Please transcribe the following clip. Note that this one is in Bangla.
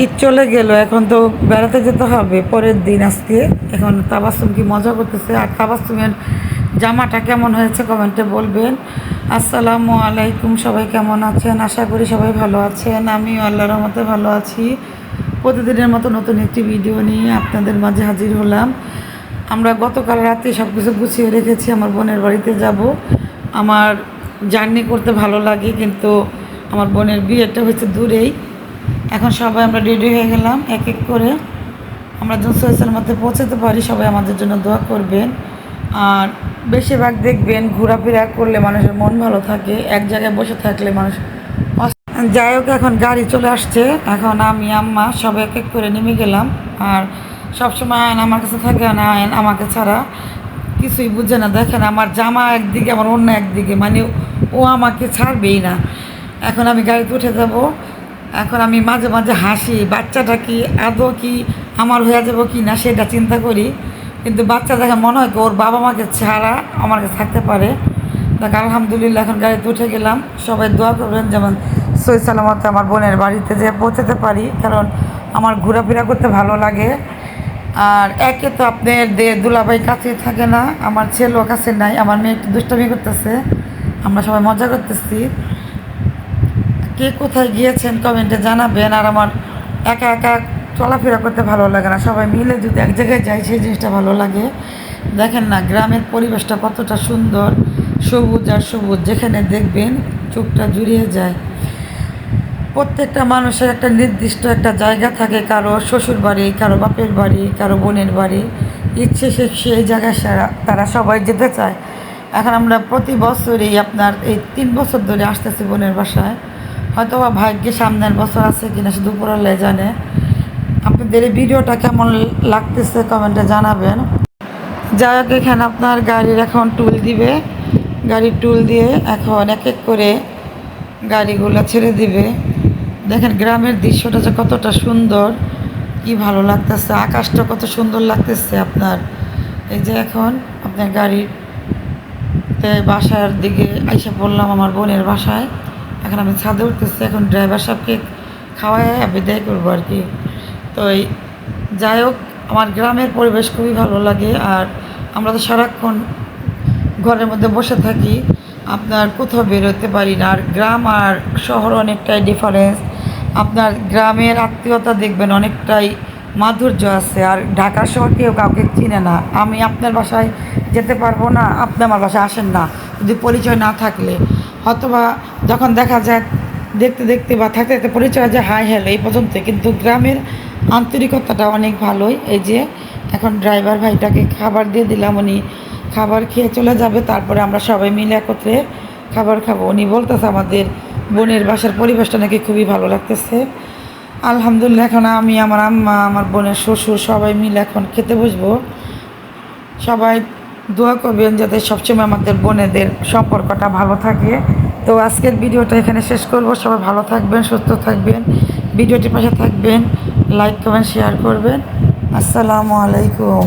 ঈদ চলে গেল, এখন তো বেড়াতে যেতে হবে পরের দিন আজকে। এখন তাবাসসুম কি মজা করতেছে, আর তাবাসসুমের জামাটা কেমন হয়েছে কমেন্টে বলবেন। আসসালামু আলাইকুম, সবাই কেমন আছেন? আশা করি সবাই ভালো আছেন। আমিও আল্লাহর রহমতে ভালো আছি। প্রতিদিনের মতো নতুন একটি ভিডিও নিয়ে আপনাদের মাঝে হাজির হলাম। আমরা গতকাল রাতে সব কিছু গুছিয়ে রেখেছি, আমার বোনের বাড়িতে যাব। আমার জার্নি করতে ভালো লাগে, কিন্তু আমার বোনের বিয়েটা হচ্ছে দূরেই। এখন সবাই আমরা রেডি হয়ে গেলাম এক এক করে। আমরা যখন সৈয়দ মধ্যে পৌঁছাতে পারি, সবাই আমাদের জন্য দোয়া করবেন। আর বেশিরভাগ দেখবেন ঘোরাফেরা করলে মানুষের মন ভালো থাকে, এক জায়গায় বসে থাকলে মানুষ যাই হোক। এখন গাড়ি চলে আসছে, এখন আমি আম্মা সবাই এক এক করে নেমে গেলাম। আর সবসময় আয়ন আমার কাছে থাকে না, আয়ন আমাকে ছাড়া কিছুই বুঝে না। দেখেন আমার জামা একদিকে, আমার অন্য একদিকে, মানে ও আমাকে ছাড়বেই না। এখন আমি গাড়িতে উঠে যাব। এখন আমি মাঝে মাঝে হাসি, বাচ্চাটা কি আদৌ কি আমার হয়ে যাবো কি না সেটা চিন্তা করি। কিন্তু বাচ্চা দেখে মনে হয় কি ওর বাবা মাকে ছাড়া আমার কাছে থাকতে পারে। দেখ আলহামদুলিল্লাহ, এখন গাড়িতে উঠে গেলাম। সবাই দোয়া করবেন যেমন সই সালামতে আমার বোনের বাড়িতে যে পৌঁছাতে পারি, কারণ আমার ঘোরাফেরা করতে ভালো লাগে। আর একে তো আপনার দুলাভাই কাছে থাকে না, আমার ছেলেও কাছে নাই, আমার মেয়ে একটু দুষ্টামি করতেছে, আমরা সবাই মজা করতেছি। কে কোথায় গিয়েছেন কমেন্টে জানাবেন। আর আমার একা একা চলাফেরা করতে ভালো লাগে না, সবাই মিলে যদি এক জায়গায় যাই সেই জিনিসটা ভালো লাগে। দেখেন না গ্রামের পরিবেশটা কতটা সুন্দর, সবুজ আর সবুজ, যেখানে দেখবেন চোখটা জুড়িয়ে যায়। প্রত্যেকটা মানুষের একটা নির্দিষ্ট একটা জায়গা থাকে, কারো শ্বশুর বাড়ি, কারো বাপের বাড়ি, কারো বোনের বাড়ি। ইচ্ছে সে সেই জায়গায় তারা সবাই যেতে চায়। এখন আমরা প্রতি বছরই আপনার এই 3 বছর ধরে আসতেছি বোনের বাসায়। হয়তো বা ভাগ্যে সামনের বছর আছে কিনা শুধু উপরওয়ালাই জানে। আপনাদের এই ভিডিওটা কেমন লাগতেছে কমেন্টে জানাবেন। যাই হোক, এখানে আপনার গাড়ির এখন টুল দিবে, গাড়ির টুল দিয়ে এখন এক এক করে গাড়িগুলো ছেড়ে দিবে। দেখেন গ্রামের দৃশ্যটা যে কতটা সুন্দর, কি ভালো লাগতেছে, আকাশটা কত সুন্দর লাগতেছে আপনার। এই যে এখন আপনার গাড়িতে বাসার দিকে আইসা পড়লাম, আমার বোনের বাসায়। এখন আমি ছাদে উঠতেছি, এখন ড্রাইভার সাহেবকে খাওয়ায় বিদায় করবো আর কি। তো যাই হোক, আমার গ্রামের পরিবেশ খুবই ভালো লাগে। আর আমরা তো সারাক্ষণ ঘরের মধ্যে বসে থাকি, আপনার কোথাও বেরোতে পারি না। আর গ্রাম আর শহর অনেকটাই ডিফারেন্স। আপনার গ্রামের আত্মীয়তা দেখবেন অনেকটাই মাধুর্য আছে, আর ঢাকা শহর কেউ কাউকে চিনে না। আমি আপনার বাসায় যেতে পারবো না, আপনি আমার বাসায় আসেন না, যদি পরিচয় না থাকলে। হয়তোবা যখন দেখা যায় দেখতে দেখতে বা থাকতে থাকতে পরিচয় যায় হাই হ্যালো এই পর্যন্ত, কিন্তু গ্রামের আন্তরিকতাটা অনেক ভালোই। এই যে এখন ড্রাইভার ভাইটাকে খাবার দিয়ে দিলাম, উনি খাবার খেয়ে চলে যাবে, তারপরে আমরা সবাই মিলে একত্রে খাবার খাবো। উনি বলতেছে আমাদের বোনের বাসার পরিবেশটা নাকি খুবই ভালো লাগতেছে। আলহামদুলিল্লাহ, এখন আমি, আমার আম্মা, আমার বোনের শ্বশুর সবাই মিলে এখন খেতে বসবো। সবাই দোয়া করবেন যাতে সবসময় আমাদের বোনেদের সম্পর্কটা ভালো থাকে। তো আজকের ভিডিওটা এখানে শেষ করব। সবাই ভালো থাকবেন, সুস্থ থাকবেন, ভিডিওটির পাশে থাকবেন, লাইক কমেন্ট শেয়ার করবেন। আসসালামু আলাইকুম।